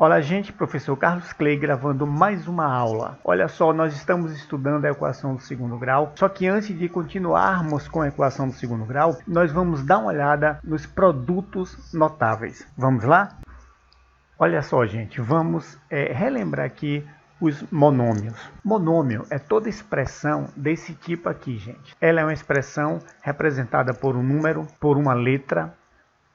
Olá gente, professor Carlos Clay gravando mais uma aula. Olha só, nós estamos estudando a equação do segundo grau, só que antes de continuarmos com a equação do segundo grau, nós vamos dar uma olhada nos produtos notáveis. Vamos lá? Olha só gente, vamos relembrar aqui os monômios. Monômio é toda expressão desse tipo aqui, gente. Ela é uma expressão representada por um número, por uma letra,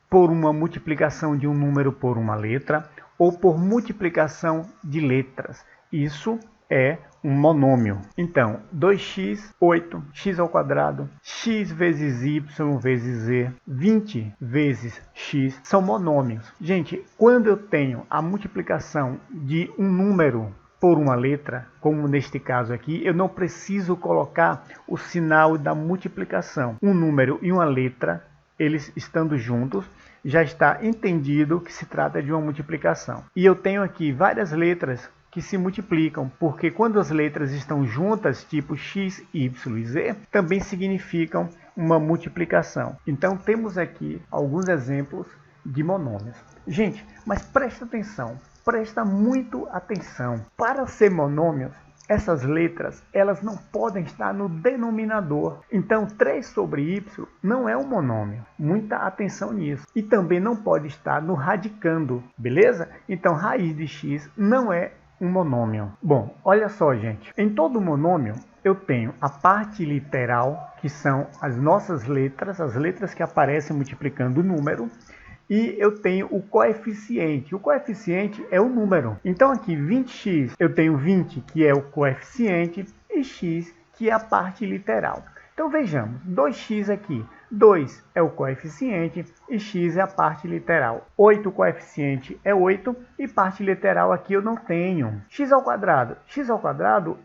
por uma multiplicação de um número por uma letra, ou por multiplicação de letras. Isso é um monômio. Então, 2x, 8, x ao quadrado, x vezes y vezes z, 20 vezes x, são monômios. Gente, quando eu tenho a multiplicação de um número por uma letra, como neste caso aqui, eu não preciso colocar o sinal da multiplicação. Um número e uma letra, eles estando juntos, já está entendido que se trata de uma multiplicação. E eu tenho aqui várias letras que se multiplicam, porque quando as letras estão juntas, tipo x, y e z, também significam uma multiplicação. Então temos aqui alguns exemplos de monômios. Gente, mas presta atenção, presta muito atenção. Para ser monômios, essas letras, elas não podem estar no denominador. Então, 3 sobre y não é um monômio. Muita atenção nisso. E também não pode estar no radicando, beleza? Então, raiz de x não é um monômio. Bom, olha só, gente. Em todo monômio, eu tenho a parte literal, que são as nossas letras, as letras que aparecem multiplicando o número. E eu tenho o coeficiente. O coeficiente é o número. Então aqui 20x, eu tenho 20, que é o coeficiente, e x, que é a parte literal. Então vejamos, 2x aqui. 2 é o coeficiente e x é a parte literal. 8, o coeficiente é 8 e parte literal aqui eu não tenho. X ao quadrado. X ao quadrado,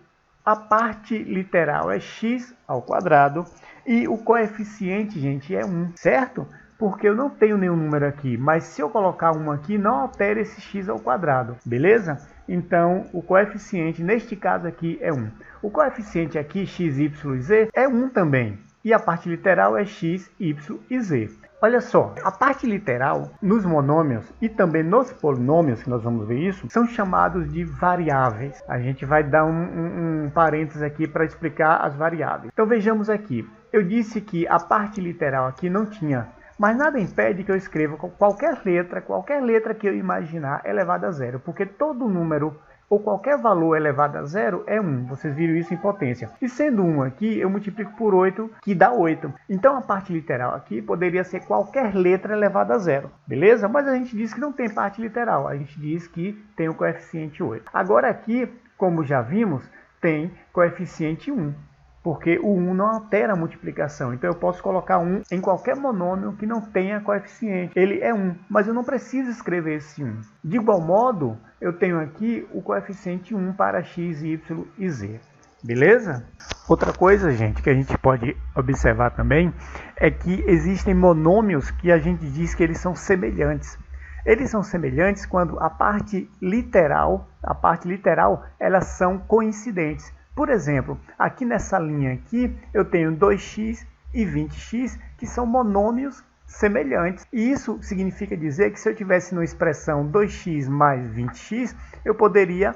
a parte literal é x ao quadrado e o coeficiente, gente, é 1, certo? Porque eu não tenho nenhum número aqui, mas se eu colocar 1 aqui, não altera esse x ao quadrado, beleza? Então, o coeficiente, neste caso aqui, é 1. O coeficiente aqui, x, y e z, é 1 também. E a parte literal é x, y e z. Olha só, a parte literal, nos monômios e também nos polinômios, que nós vamos ver isso, são chamados de variáveis. A gente vai dar um parênteses aqui para explicar as variáveis. Então, vejamos aqui. Eu disse que a parte literal aqui não tinha, mas nada impede que eu escreva qualquer letra que eu imaginar elevada a zero, porque todo número ou qualquer valor elevado a zero é 1. Vocês viram isso em potência. E sendo 1 aqui, eu multiplico por 8, que dá 8. Então a parte literal aqui poderia ser qualquer letra elevada a zero, beleza? Mas a gente diz que não tem parte literal, a gente diz que tem o coeficiente 8. Agora aqui, como já vimos, tem coeficiente 1. Porque o 1 não altera a multiplicação. Então eu posso colocar 1 em qualquer monômio que não tenha coeficiente. Ele é 1, mas eu não preciso escrever esse 1. De igual modo, eu tenho aqui o coeficiente 1 para x, y e z. Beleza? Outra coisa, gente, que a gente pode observar também é que existem monômios que a gente diz que eles são semelhantes. Eles são semelhantes quando a parte literal, elas são coincidentes. Por exemplo, aqui nessa linha aqui, eu tenho 2x e 20x, que são monômios semelhantes. E isso significa dizer que se eu tivesse uma expressão 2x mais 20x, eu poderia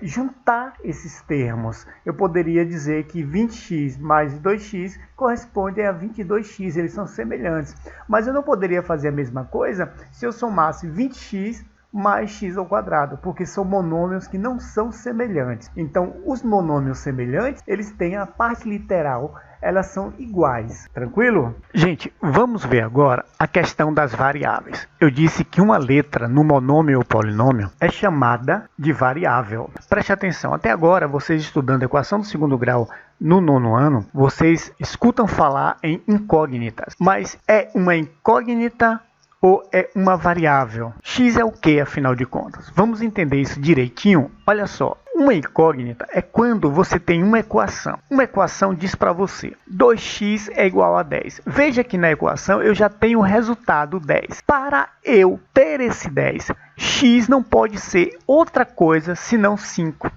juntar esses termos. Eu poderia dizer que 20x mais 2x corresponde a 22x, eles são semelhantes. Mas eu não poderia fazer a mesma coisa se eu somasse 20x mais x ao quadrado, porque são monômios que não são semelhantes. Então, os monômios semelhantes, eles têm a parte literal, elas são iguais. Tranquilo? Gente, vamos ver agora a questão das variáveis. Eu disse que uma letra no monômio ou polinômio é chamada de variável. Preste atenção, até agora, vocês estudando a equação do segundo grau no 9º ano, vocês escutam falar em incógnitas. Mas é uma incógnita ou é uma variável? X é o que, afinal de contas? Vamos entender isso direitinho? Olha só, uma incógnita é quando você tem uma equação. Uma equação diz para você, 2x é igual a 10. Veja que na equação eu já tenho o resultado 10. Para eu ter esse 10, x não pode ser outra coisa senão 5.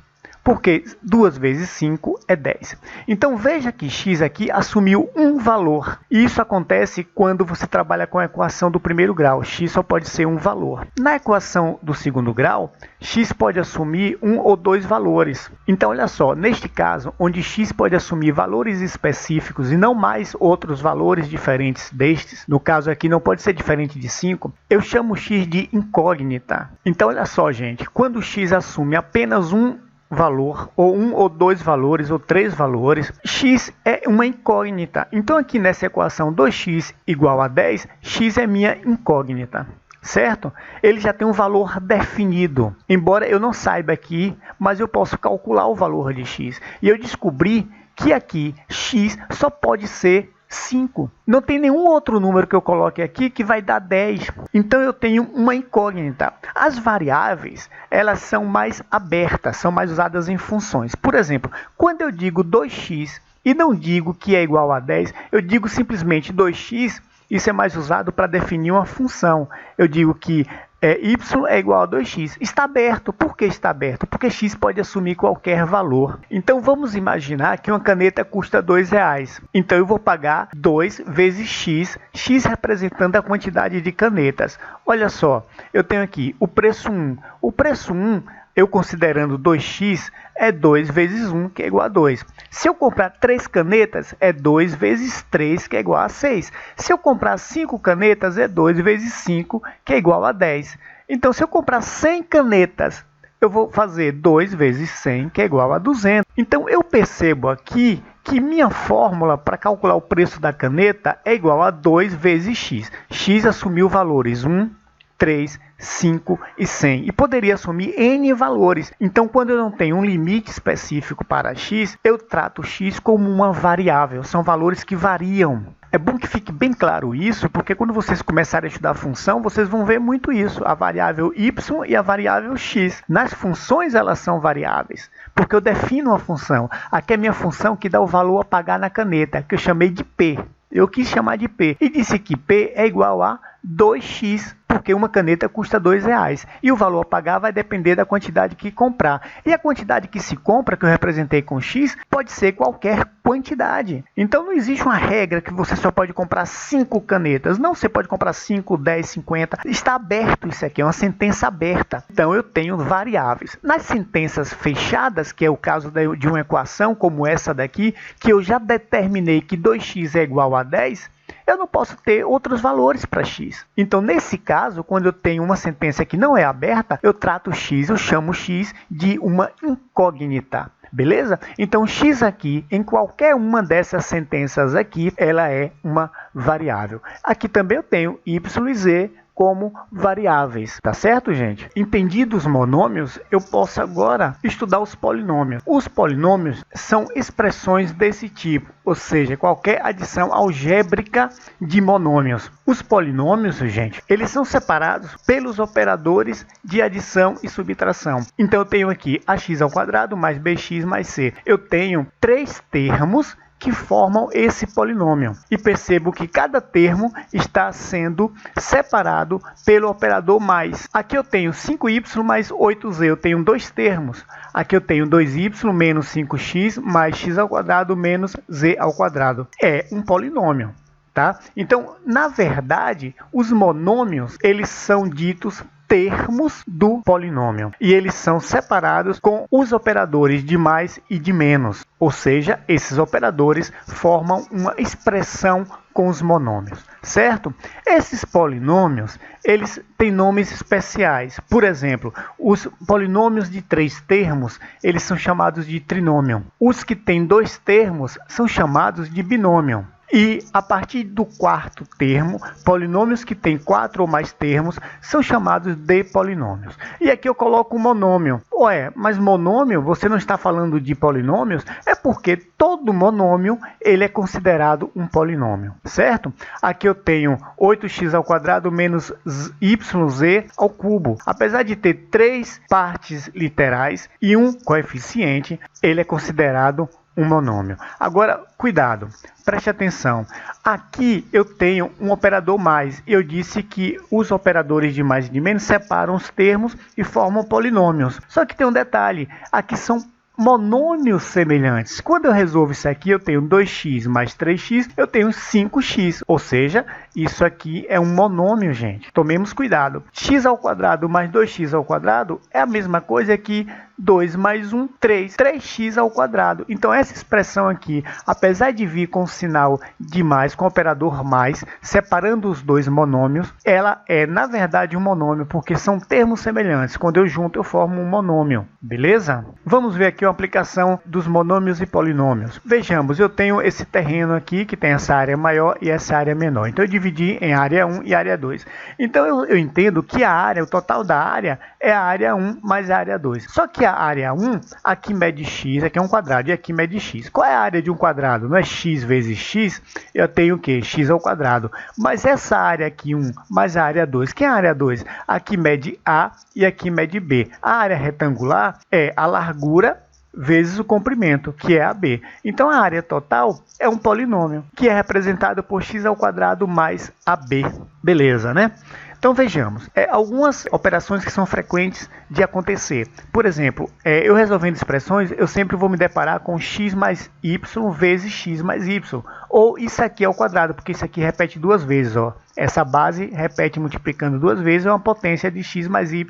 porque 2 vezes 5 é 10. Então veja que x aqui assumiu um valor. E isso acontece quando você trabalha com a equação do primeiro grau. X só pode ser um valor. Na equação do segundo grau, x pode assumir um ou dois valores. Então olha só, neste caso, onde x pode assumir valores específicos e não mais outros valores diferentes destes, no caso aqui não pode ser diferente de 5, eu chamo x de incógnita. Então olha só, gente, quando x assume apenas um valor, ou um ou dois valores, ou três valores, x é uma incógnita. Então aqui nessa equação 2x igual a 10, x é minha incógnita. Certo? Ele já tem um valor definido. Embora eu não saiba aqui, mas eu posso calcular o valor de x. E eu descobri que aqui x só pode ser 5. Não tem nenhum outro número que eu coloque aqui que vai dar 10. Então eu tenho uma incógnita. As variáveis, elas são mais abertas, são mais usadas em funções. Por exemplo, quando eu digo 2x e não digo que é igual a 10, eu digo simplesmente 2x. Isso é mais usado para definir uma função. Eu digo que y é igual a 2x. Está aberto. Por que está aberto? Porque x pode assumir qualquer valor. Então vamos imaginar que uma caneta custa R$2. Então eu vou pagar 2 vezes x, x representando a quantidade de canetas. Olha só, eu tenho aqui o preço 1. O preço 1, eu considerando 2x, é 2 vezes 1, que é igual a 2. Se eu comprar 3 canetas, é 2 vezes 3, que é igual a 6. Se eu comprar 5 canetas, é 2 vezes 5, que é igual a 10. Então, se eu comprar 100 canetas, eu vou fazer 2 vezes 100, que é igual a 200. Então, eu percebo aqui que minha fórmula para calcular o preço da caneta é igual a 2 vezes x. X assumiu valores 1, 3, 5 e 100. E poderia assumir N valores. Então, quando eu não tenho um limite específico para x, eu trato x como uma variável. São valores que variam. É bom que fique bem claro isso, porque quando vocês começarem a estudar função, vocês vão ver muito isso. A variável y e a variável x. Nas funções, elas são variáveis, porque eu defino uma função. Aqui é a minha função que dá o valor a pagar na caneta, que eu chamei de P. Eu quis chamar de P e disse que P é igual a 2x, porque uma caneta custa R$2. E o valor a pagar vai depender da quantidade que comprar. E a quantidade que se compra, que eu representei com x, pode ser qualquer quantidade. Então não existe uma regra que você só pode comprar 5 canetas. Não, você pode comprar 5, 10, 50. Está aberto isso aqui, é uma sentença aberta. Então eu tenho variáveis. Nas sentenças fechadas, que é o caso de uma equação como essa daqui, que eu já determinei que 2x é igual a 10, eu não posso ter outros valores para x. Então, nesse caso, quando eu tenho uma sentença que não é aberta, eu trato x, eu chamo x de uma incógnita. Beleza? Então, x aqui, em qualquer uma dessas sentenças aqui, ela é uma variável. Aqui também eu tenho y e z como variáveis, tá certo, gente? Entendidos os monômios, eu posso agora estudar os polinômios. Os polinômios são expressões desse tipo, ou seja, qualquer adição algébrica de monômios. Os polinômios, gente, eles são separados pelos operadores de adição e subtração. Então eu tenho aqui ax² mais bx mais c. Eu tenho 3 termos que formam esse polinômio. E percebo que cada termo está sendo separado pelo operador mais. Aqui eu tenho 5y mais 8z, eu tenho 2 termos. Aqui eu tenho 2y menos 5x mais x² menos z². É um polinômio. Tá? Então, na verdade, os monômios, eles são ditos termos do polinômio. E eles são separados com os operadores de mais e de menos. Ou seja, esses operadores formam uma expressão com os monômios, certo? Esses polinômios, eles têm nomes especiais. Por exemplo, os polinômios de 3 termos, eles são chamados de trinômio. Os que têm 2 termos são chamados de binômio. E a partir do 4º termo, polinômios que têm 4 ou mais termos são chamados de polinômios. E aqui eu coloco um monômio. Ué, mas monômio, você não está falando de polinômios? É porque todo monômio ele é considerado um polinômio, certo? Aqui eu tenho 8x² menos yz². Apesar de ter 3 partes literais e um coeficiente, ele é considerado um monômio. Agora, cuidado, preste atenção. Aqui eu tenho um operador mais. Eu disse que os operadores de mais e de menos separam os termos e formam polinômios. Só que tem um detalhe, aqui são monômios semelhantes. Quando eu resolvo isso aqui, eu tenho 2x mais 3x, eu tenho 5x, ou seja, isso aqui é um monômio, gente. Tomemos cuidado. X ao quadrado mais 2x ao quadrado é a mesma coisa que 2 mais 1, 3. 3x ao quadrado. Então, essa expressão aqui, apesar de vir com o sinal de mais, com o operador mais, separando os dois monômios, ela é, na verdade, um monômio, porque são termos semelhantes. Quando eu junto, eu formo um monômio. Beleza? Vamos ver aqui a aplicação dos monômios e polinômios. Vejamos, eu tenho esse terreno aqui, que tem essa área maior e essa área menor. Então, eu dividi em área 1 e área 2. Então, eu entendo que a área, o total da área, é a área 1 mais a área 2. Só que a área 1, aqui mede x, aqui é um quadrado, e aqui mede x. Qual é a área de um quadrado? Não é x vezes x? Eu tenho o quê? X ao quadrado. Mas essa área aqui, 1, mais a área 2, que é a área 2? Aqui mede a e aqui mede b. A área retangular é a largura vezes o comprimento, que é AB. Então, a área total é um polinômio, que é representado por x ao quadrado mais AB. Beleza, né? Então, vejamos. Algumas operações que são frequentes de acontecer. Por exemplo, eu resolvendo expressões, eu sempre vou me deparar com x mais y vezes x mais y. Ou isso aqui ao quadrado, porque isso aqui repete duas vezes, ó. Essa base repete multiplicando duas vezes, é uma potência de x mais y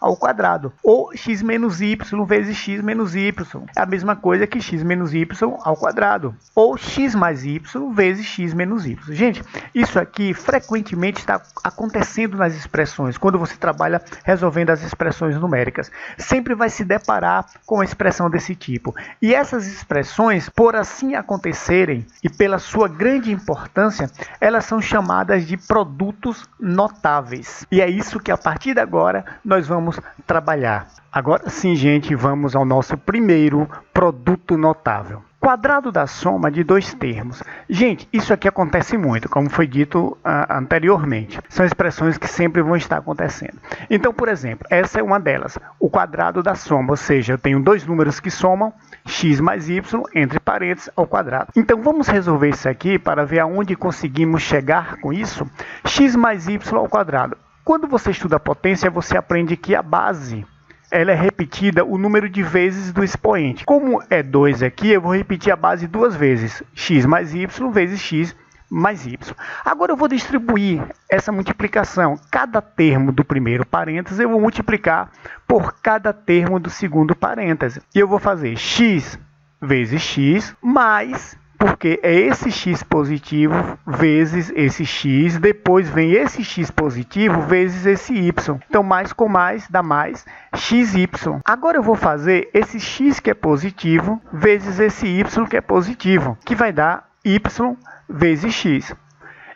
ao quadrado. Ou x menos y vezes x menos y. É a mesma coisa que x menos y ao quadrado. Ou x mais y vezes x menos y. Gente, isso aqui frequentemente está acontecendo nas expressões. Quando você trabalha resolvendo as expressões numéricas, sempre vai se deparar com uma expressão desse tipo. E essas expressões, por assim acontecerem, e pela sua grande importância, elas são chamadas de produtos notáveis. E é isso que a partir de agora nós vamos trabalhar. Agora sim, gente, vamos ao nosso primeiro produto notável. Quadrado da soma de dois termos. Gente, isso aqui acontece muito, como foi dito anteriormente. São expressões que sempre vão estar acontecendo. Então, por exemplo, essa é uma delas. O quadrado da soma, ou seja, eu tenho dois números que somam, x mais y, entre parênteses, ao quadrado. Então, vamos resolver isso aqui para ver aonde conseguimos chegar com isso. X mais y ao quadrado. Quando você estuda a potência, você aprende que a base ela é repetida o número de vezes do expoente. Como é 2 aqui, eu vou repetir a base duas vezes. X mais y vezes x mais y. Agora eu vou distribuir essa multiplicação. Cada termo do primeiro parênteses eu vou multiplicar por cada termo do segundo parênteses. E eu vou fazer x vezes x mais... porque é esse x positivo vezes esse x, depois vem esse x positivo vezes esse y. Então, mais com mais dá mais xy. Agora eu vou fazer esse x que é positivo vezes esse y que é positivo, que vai dar y vezes x.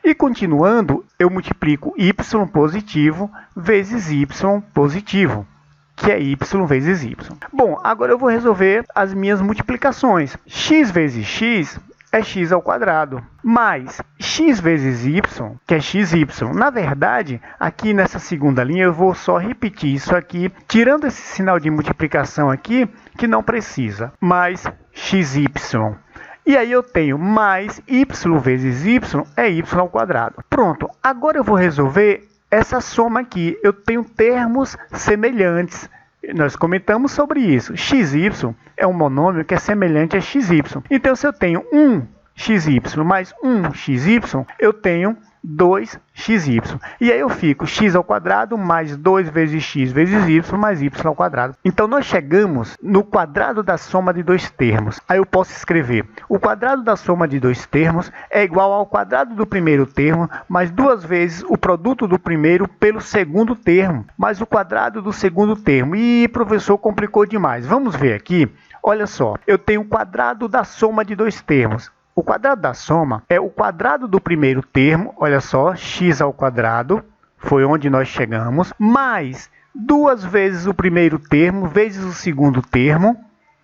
E continuando, eu multiplico y positivo vezes y positivo, que é y vezes y. Bom, agora eu vou resolver as minhas multiplicações. X vezes x é x ao quadrado, mais x vezes y, que é xy. Na verdade, aqui nessa segunda linha, eu vou só repetir isso aqui, tirando esse sinal de multiplicação aqui, que não precisa, mais xy. E aí eu tenho mais y vezes y é y ao quadrado. Pronto, agora eu vou resolver essa soma aqui. Eu tenho termos semelhantes. Nós comentamos sobre isso. Xy é um monômio que é semelhante a xy. Então, se eu tenho 1xy mais 1xy, eu tenho 2xy. E aí eu fico x ao quadrado mais 2 vezes x vezes y mais y ao quadrado. Então, nós chegamos no quadrado da soma de dois termos. Aí eu posso escrever: o quadrado da soma de dois termos é igual ao quadrado do primeiro termo mais duas vezes o produto do primeiro pelo segundo termo, mais o quadrado do segundo termo. Ih, professor, complicou demais. Vamos ver aqui. Olha só, eu tenho o quadrado da soma de dois termos. O quadrado da soma é o quadrado do primeiro termo, olha só, x ao quadrado, foi onde nós chegamos, mais duas vezes o primeiro termo, vezes o segundo termo,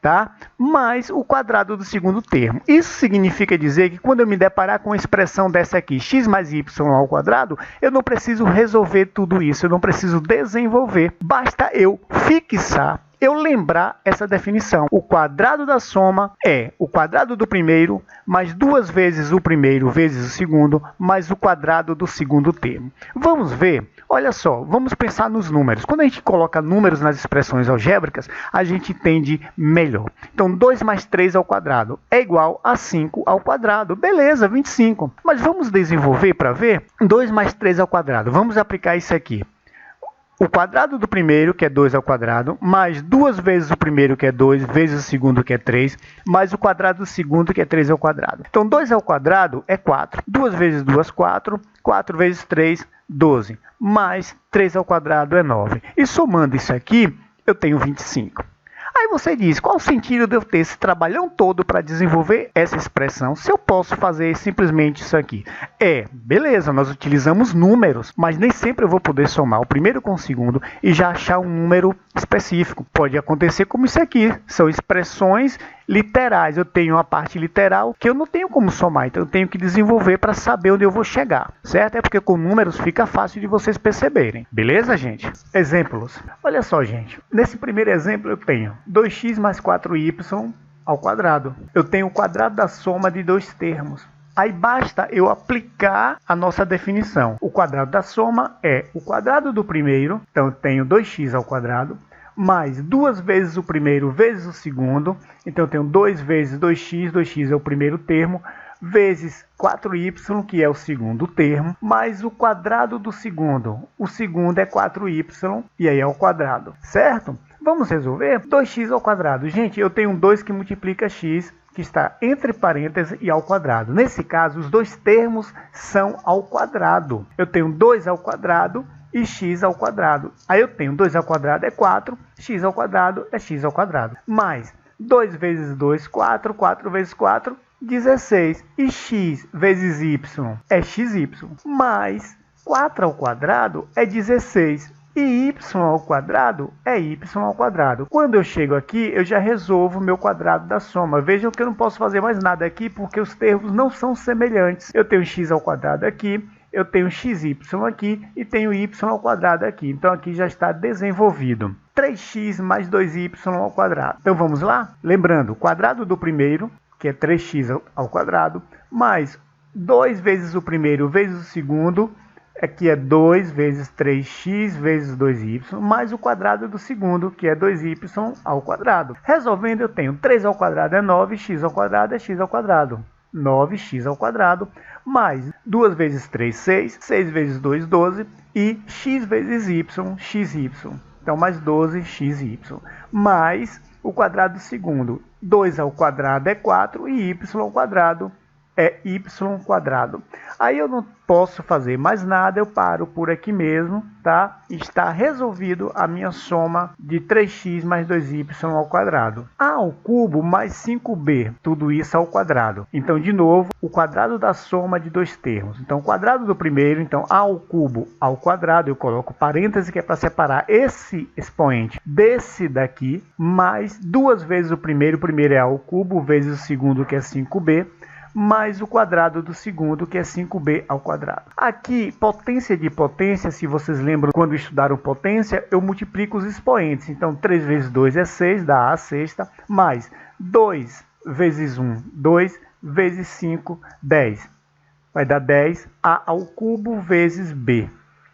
tá? Mais o quadrado do segundo termo. Isso significa dizer que quando eu me deparar com a expressão dessa aqui, x mais y ao quadrado, eu não preciso resolver tudo isso, eu não preciso desenvolver, basta eu fixar eu lembrar essa definição. O quadrado da soma é o quadrado do primeiro mais 2 vezes o primeiro vezes o segundo mais o quadrado do segundo termo. Vamos ver? Olha só, vamos pensar nos números. Quando a gente coloca números nas expressões algébricas, a gente entende melhor. Então, 2 mais 3 ao quadrado é igual a 5 ao quadrado. Beleza, 25. Mas vamos desenvolver para ver? 2 mais 3 ao quadrado. Vamos aplicar isso aqui. O quadrado do primeiro, que é 2 ao quadrado, mais 2 vezes o primeiro, que é 2, vezes o segundo, que é 3, mais o quadrado do segundo, que é 3 ao quadrado. Então, 2 ao quadrado é 4. 2 vezes 2, 4. 4 vezes 3, 12. Mais 3 ao quadrado é 9. E somando isso aqui, eu tenho 25. Aí você diz, qual o sentido de eu ter esse trabalhão todo para desenvolver essa expressão se eu posso fazer simplesmente isso aqui? Beleza, nós utilizamos números, mas nem sempre eu vou poder somar o primeiro com o segundo e já achar um número específico. Pode acontecer como isso aqui, são expressões literais. Eu tenho a parte literal que eu não tenho como somar, então eu tenho que desenvolver para saber onde eu vou chegar, certo? É porque com números fica fácil de vocês perceberem. Beleza, gente? Exemplos. Olha só, gente. Nesse primeiro exemplo eu tenho 2x mais 4y ao quadrado. Eu tenho o quadrado da soma de dois termos. Aí basta eu aplicar a nossa definição. O quadrado da soma é o quadrado do primeiro, então eu tenho 2x ao quadrado, mais 2 vezes o primeiro vezes o segundo, então eu tenho 2 vezes 2x, 2x é o primeiro termo, vezes 4y, que é o segundo termo, mais o quadrado do segundo. O segundo é 4y, e aí é o quadrado, certo? Vamos resolver? 2x ao quadrado. Gente, eu tenho 2 que multiplica x, que está entre parênteses e ao quadrado. Nesse caso, os dois termos são ao quadrado. Eu tenho 2 ao quadrado e x ao quadrado. Aí eu tenho 2 ao quadrado é 4, x ao quadrado é x ao quadrado. Mais 2 vezes 2, 4, 4 vezes 4, 16. E x vezes y é xy. Mais 4 ao quadrado é 16. E y ao quadrado é y ao quadrado. Quando eu chego aqui, eu já resolvo o meu quadrado da soma. Vejam que eu não posso fazer mais nada aqui, porque os termos não são semelhantes. Eu tenho x ao quadrado aqui, eu tenho xy aqui e tenho y ao quadrado aqui. Então, aqui já está desenvolvido. 3x mais 2y ao quadrado. Então, vamos lá? Lembrando, o quadrado do primeiro, que é 3x ao quadrado, mais 2 vezes o primeiro vezes o segundo, aqui é 2 vezes 3x vezes 2y, mais o quadrado do segundo, que é 2y ao quadrado. Resolvendo, eu tenho 3 ao quadrado é 9, x ao quadrado é x ao quadrado. 9x ao quadrado, mais 2 vezes 3, 6, 6 vezes 2, 12, e x vezes y, xy. Então, mais 12xy, mais o quadrado do segundo. 2 ao quadrado é 4 e y ao quadrado é y quadrado. Aí eu não posso fazer mais nada, eu paro por aqui mesmo, tá? Está resolvido a minha soma de 3x mais 2y ao quadrado. A ao cubo mais 5b, tudo isso ao quadrado. Então, de novo, o quadrado da soma de dois termos. Então, o quadrado do primeiro, então, a ao cubo ao quadrado, eu coloco parêntese, que é para separar esse expoente desse daqui, mais 2 vezes o primeiro é a ao cubo, vezes o segundo, que é 5b, mais o quadrado do segundo, que é 5b ao quadrado. Aqui, potência de potência, se vocês lembram quando estudaram potência, eu multiplico os expoentes. Então, 3 vezes 2 é 6, dá a sexta, mais 2 vezes 1, 2, vezes 5, 10. Vai dar 10, a ao cubo vezes b.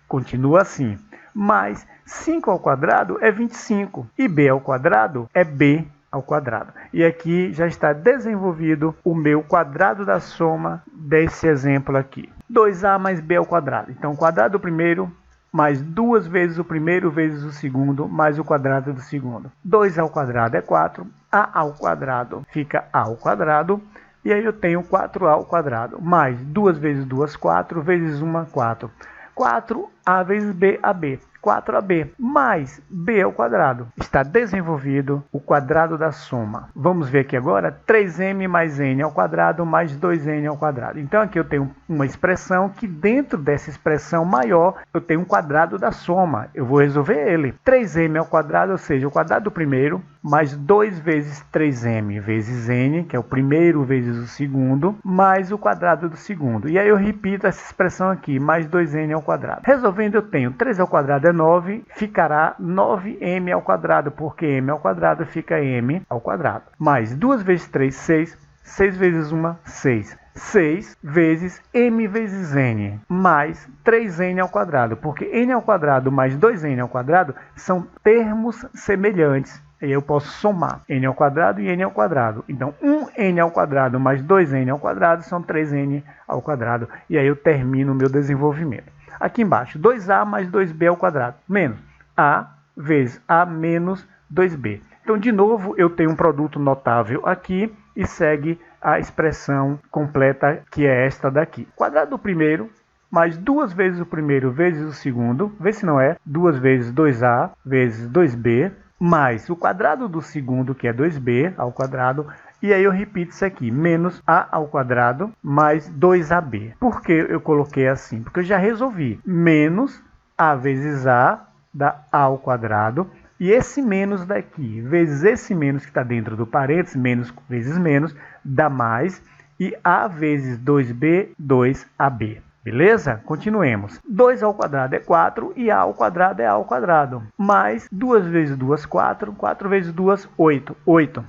Continua assim. Mais 5 ao quadrado é 25, e b ao quadrado é b ao quadrado. E aqui já está desenvolvido o meu quadrado da soma desse exemplo aqui. 2a mais b ao quadrado. Então, o quadrado do primeiro mais 2 vezes o primeiro vezes o segundo, mais o quadrado do segundo. 2 ao quadrado é 4, a ao quadrado fica a ao quadrado, e aí eu tenho 4a ao quadrado, mais 2 vezes 2, 4, vezes 1, 4. 4a vezes b, ab. 4ab mais b ao quadrado. Está desenvolvido o quadrado da soma. Vamos ver aqui agora, 3m mais n ao quadrado mais 2n ao quadrado. Então, aqui eu tenho uma expressão que dentro dessa expressão maior, eu tenho um quadrado da soma. Eu vou resolver ele. 3m ao quadrado, ou seja, o quadrado do primeiro, mais 2 vezes 3m vezes n, que é o primeiro vezes o segundo, mais o quadrado do segundo. E aí eu repito essa expressão aqui, mais 2n ao quadrado. Resolvendo Resolvendo, eu tenho 3 ao quadrado é 9, ficará 9m ao quadrado, porque m ao quadrado fica m ao quadrado. Mais 2 vezes 3, 6. 6 vezes 1, 6. 6 vezes m vezes n, mais 3n ao quadrado, porque n ao quadrado mais 2n ao quadrado são termos semelhantes. E eu posso somar n ao quadrado e n ao quadrado. Então, 1n ao quadrado mais 2n ao quadrado são 3n ao quadrado. E aí eu termino o meu desenvolvimento. Aqui embaixo, 2a mais 2b ao quadrado, menos a vezes a menos 2b. Então, de novo, eu tenho um produto notável aqui e segue a expressão completa, que é esta daqui. Quadrado do primeiro mais 2 vezes o primeiro vezes o segundo, vê se não é, 2 vezes 2a vezes 2b, mais o quadrado do segundo, que é 2b ao quadrado, e aí eu repito isso aqui, menos a ao quadrado mais 2ab. Por que eu coloquei assim? Porque eu já resolvi. Menos a vezes a dá a ao quadrado, e esse menos daqui, vezes esse menos que está dentro do parênteses, menos vezes menos, dá mais, e a vezes 2b, 2ab. Beleza? Continuemos. 2 ao quadrado é 4 e a ao quadrado é a ao quadrado. Mais 2 vezes 2, 4. 4 vezes 2, 8. 8.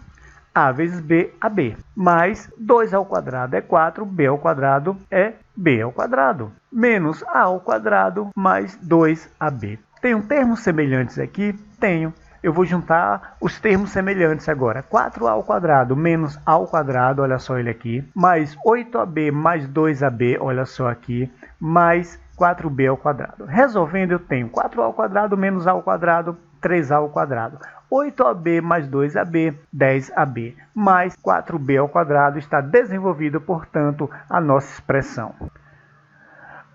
A vezes b, ab. Mais 2 ao quadrado é 4, b ao quadrado é b ao quadrado. Menos a ao quadrado mais 2ab. Tenho termos semelhantes aqui? Tenho. Eu vou juntar os termos semelhantes agora. 4a ao quadrado menos a ao quadrado, olha só ele aqui. Mais 8ab mais 2ab, olha só aqui. Mais 4b ao quadrado. Resolvendo, eu tenho 4a ao quadrado menos a ao quadrado, 3a ao quadrado. 8ab mais 2ab, 10ab. Mais 4b ao quadrado está desenvolvido, portanto, a nossa expressão.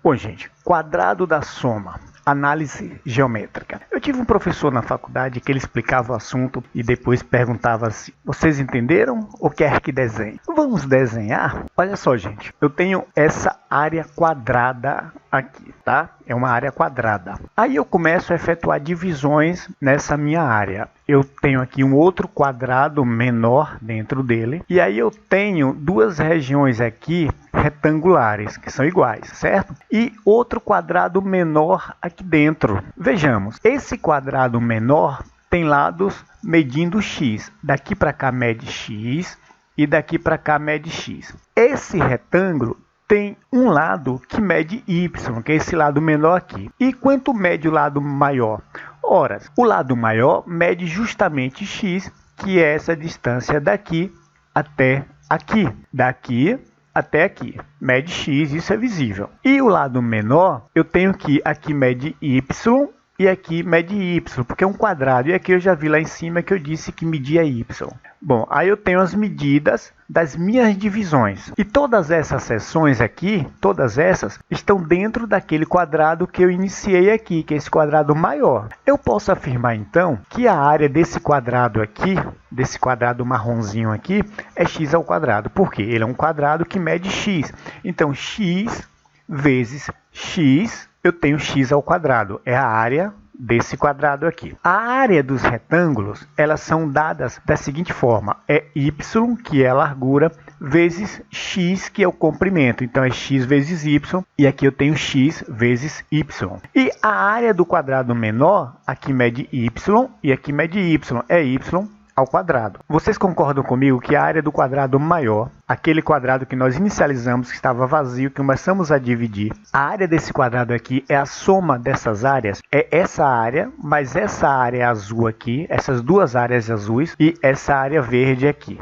Bom, gente, quadrado da soma. Análise geométrica. Eu tive um professor na faculdade que ele explicava o assunto e depois perguntava assim: vocês entenderam ou quer que desenhe? Vamos desenhar? Olha só, gente, eu tenho essa área quadrada aqui, tá? É uma área quadrada. Aí eu começo a efetuar divisões nessa minha área. Eu tenho aqui um outro quadrado menor dentro dele. E aí eu tenho duas regiões aqui retangulares, que são iguais, certo? E outro quadrado menor aqui dentro. Vejamos, esse quadrado menor tem lados medindo x. Daqui para cá mede x e daqui para cá mede x. Esse retângulo tem um lado que mede y, que é esse lado menor aqui. E quanto mede o lado maior? Ora, o lado maior mede justamente x, que é essa distância daqui até aqui. Daqui até aqui. Mede x, isso é visível. E o lado menor, eu tenho que aqui mede y e aqui mede y, porque é um quadrado. E aqui eu já vi lá em cima que eu disse que media y. Bom, aí eu tenho as medidas das minhas divisões. E todas essas seções aqui, todas essas, estão dentro daquele quadrado que eu iniciei aqui, que é esse quadrado maior. Eu posso afirmar, então, que a área desse quadrado aqui, desse quadrado marronzinho aqui, é x ao quadrado. Por quê? Ele é um quadrado que mede x. Então, x vezes x, eu tenho x ao quadrado. É a área desse quadrado aqui. A área dos retângulos, elas são dadas da seguinte forma. É y, que é a largura, vezes x, que é o comprimento. Então, é x vezes y, e aqui eu tenho x vezes y. E a área do quadrado menor, aqui mede y, e aqui mede y. É y ao quadrado. Vocês concordam comigo que a área do quadrado maior, aquele quadrado que nós inicializamos, que estava vazio, que começamos a dividir, a área desse quadrado aqui é a soma dessas áreas, é essa área, mais essa área azul aqui, essas duas áreas azuis e essa área verde aqui.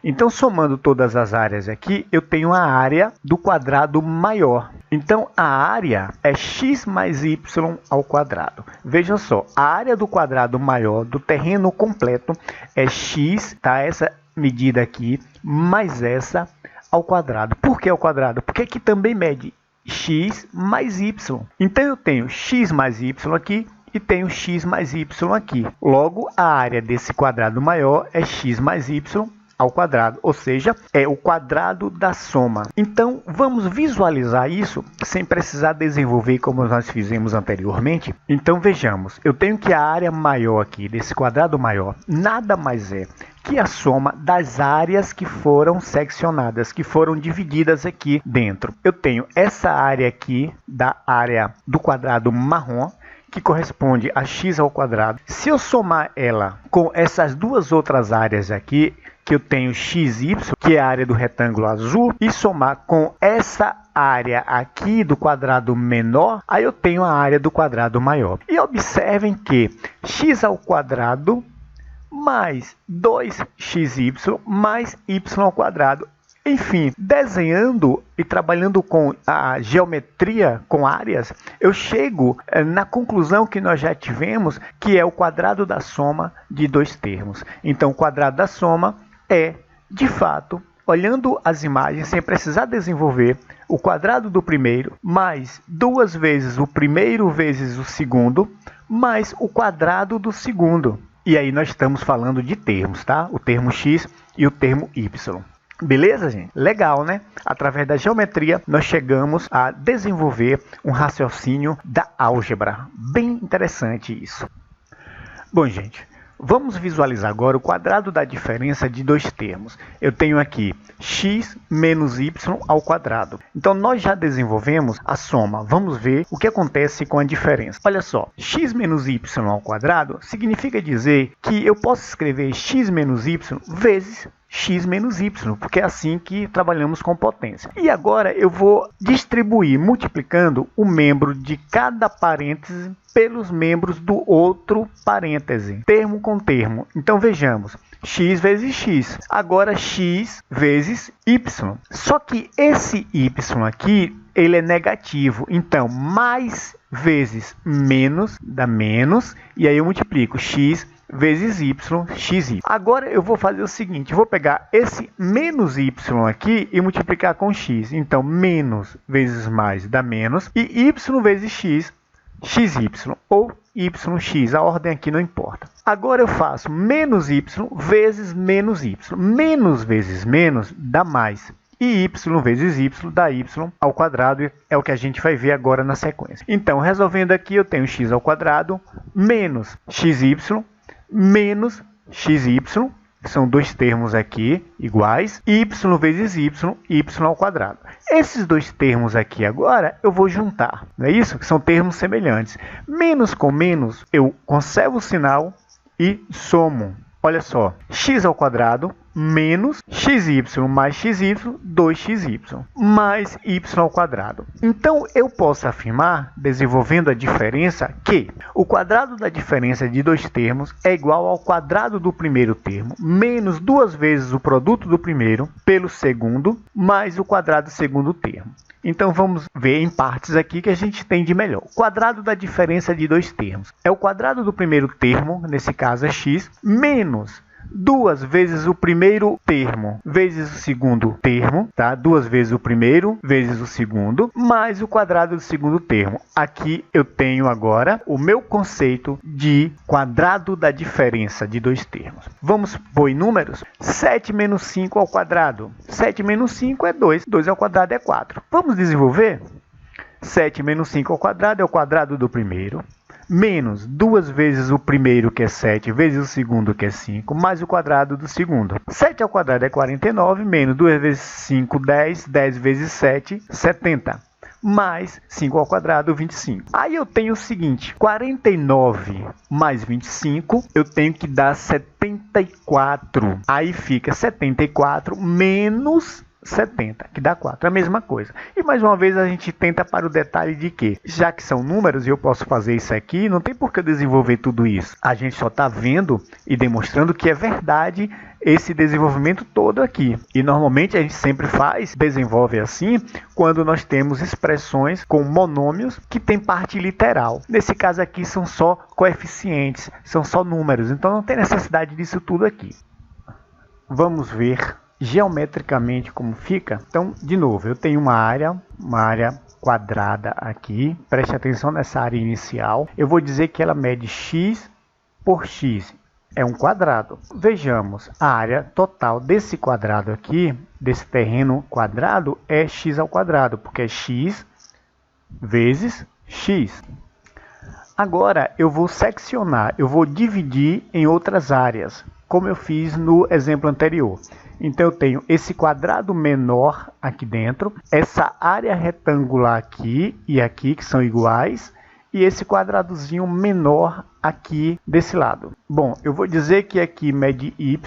Então, somando todas as áreas aqui, eu tenho a área do quadrado maior. Então, a área é x mais y ao quadrado. Veja só, a área do quadrado maior, do terreno completo, é x, tá? Essa medida aqui, mais essa ao quadrado. Por que ao quadrado? Porque aqui também mede x mais y. Então, eu tenho x mais y aqui e tenho x mais y aqui. Logo, a área desse quadrado maior é x mais y ao quadrado, ou seja, é o quadrado da soma. Então, vamos visualizar isso sem precisar desenvolver como nós fizemos anteriormente. Então, vejamos, eu tenho que a área maior aqui, desse quadrado maior, nada mais é que é a soma das áreas que foram seccionadas, que foram divididas aqui dentro. Eu tenho essa área aqui, da área do quadrado marrom, que corresponde a x ao quadrado. Se eu somar ela com essas duas outras áreas aqui, que eu tenho xy, que é a área do retângulo azul, e somar com essa área aqui do quadrado menor, aí eu tenho a área do quadrado maior. E observem que x ao quadrado mais 2xy mais y ao quadrado. Enfim, desenhando e trabalhando com a geometria, com áreas, eu chego na conclusão que nós já tivemos, que é o quadrado da soma de dois termos. Então, o quadrado da soma é, de fato, olhando as imagens, sem precisar desenvolver, o quadrado do primeiro mais 2 vezes o primeiro vezes o segundo, mais o quadrado do segundo. E aí nós estamos falando de termos, tá? O termo x e o termo y. Beleza, gente? Legal, né? Através da geometria, nós chegamos a desenvolver um raciocínio da álgebra. Bem interessante isso. Bom, gente, vamos visualizar agora o quadrado da diferença de dois termos. Eu tenho aqui x menos y ao quadrado. Então, nós já desenvolvemos a soma. Vamos ver o que acontece com a diferença. Olha só, x menos y ao quadrado significa dizer que eu posso escrever x menos y vezes x menos y, porque é assim que trabalhamos com potência. E agora eu vou distribuir, multiplicando o membro de cada parêntese pelos membros do outro parêntese, termo com termo. Então vejamos, x vezes x, agora x vezes y. Só que esse y aqui, ele é negativo, então mais vezes menos dá menos, e aí eu multiplico x vezes y, xy. Agora eu vou fazer o seguinte, eu vou pegar esse menos y aqui e multiplicar com x. Então, menos vezes mais dá menos, e y vezes x, xy, ou yx, a ordem aqui não importa. Agora eu faço menos y vezes menos y. Menos vezes menos dá mais. E y vezes y dá y ao quadrado, é o que a gente vai ver agora na sequência. Então, resolvendo aqui, eu tenho x ao quadrado menos xy menos xy, são dois termos aqui iguais, y vezes y ao quadrado. Esses dois termos aqui agora eu vou juntar, não é isso? Que são termos semelhantes. Menos com menos, eu conservo o sinal e somo. Olha só, x ao quadrado menos xy mais xy, 2xy, mais y ao quadrado. Então, eu posso afirmar, desenvolvendo a diferença, que o quadrado da diferença de dois termos é igual ao quadrado do primeiro termo, menos 2 vezes o produto do primeiro pelo segundo, mais o quadrado do segundo termo. Então, vamos ver em partes aqui que a gente tem de melhor. O quadrado da diferença de dois termos é o quadrado do primeiro termo, nesse caso é x, menos 2 vezes o primeiro termo vezes o segundo termo, tá? 2 vezes o primeiro vezes o segundo, mais o quadrado do segundo termo. Aqui eu tenho agora o meu conceito de quadrado da diferença de dois termos. Vamos pôr em números? 7 menos 5 ao quadrado. 7 menos 5 é 2. 2 ao quadrado é 4. Vamos desenvolver? 7 menos 5 ao quadrado é o quadrado do primeiro, menos 2 vezes o primeiro, que é 7, vezes o segundo, que é 5, mais o quadrado do segundo. 7 ao quadrado é 49, menos 2 vezes 5, 10, 10 vezes 7, 70, mais 5 ao quadrado, 25. Aí eu tenho o seguinte, 49 mais 25, eu tenho que dar 74. Aí fica 74 menos 70, que dá 4, é a mesma coisa. E mais uma vez a gente tenta para o detalhe de que, já que são números e eu posso fazer isso aqui, não tem por que eu desenvolver tudo isso. A gente só está vendo e demonstrando que é verdade esse desenvolvimento todo aqui. E normalmente a gente sempre desenvolve assim, quando nós temos expressões com monômios que tem parte literal. Nesse caso aqui são só coeficientes, são só números, então não tem necessidade disso tudo aqui. Vamos ver geometricamente como fica. Então, de novo, eu tenho uma área quadrada aqui. Preste atenção nessa área inicial. Eu vou dizer que ela mede x por x. É um quadrado. Vejamos, a área total desse quadrado aqui, desse terreno quadrado, é x ao quadrado, porque é x vezes x. Agora, eu vou seccionar, eu vou dividir em outras áreas. como eu fiz no exemplo anterior. Então eu tenho esse quadrado menor aqui dentro, essa área retangular aqui e aqui, que são iguais, e esse quadradozinho menor aqui desse lado. Bom, eu vou dizer que aqui mede y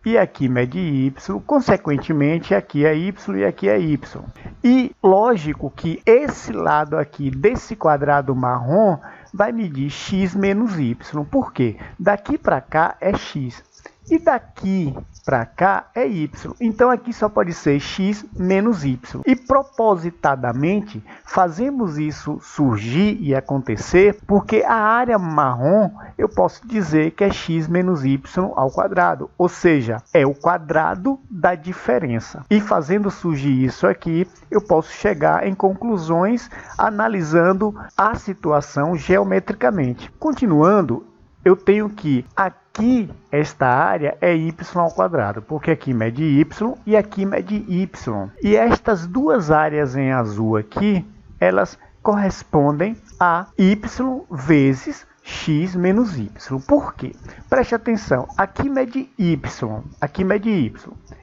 e aqui mede y, consequentemente aqui é y e aqui é y. E lógico que esse lado aqui desse quadrado marrom vai medir x menos y. Por quê? Daqui para cá é x e daqui para cá é y. Então aqui só pode ser x menos y. E propositadamente fazemos isso surgir e acontecer porque a área marrom eu posso dizer que é x menos y ao quadrado. Ou seja, é o quadrado da diferença. E fazendo surgir isso aqui, eu posso chegar em conclusões analisando a situação geometricamente. Continuando, eu tenho que aqui esta área é y ao quadrado, porque aqui mede y e aqui mede y. E estas duas áreas em azul aqui, elas correspondem a y vezes x menos y. Por quê? Preste atenção, aqui mede y, aqui mede y.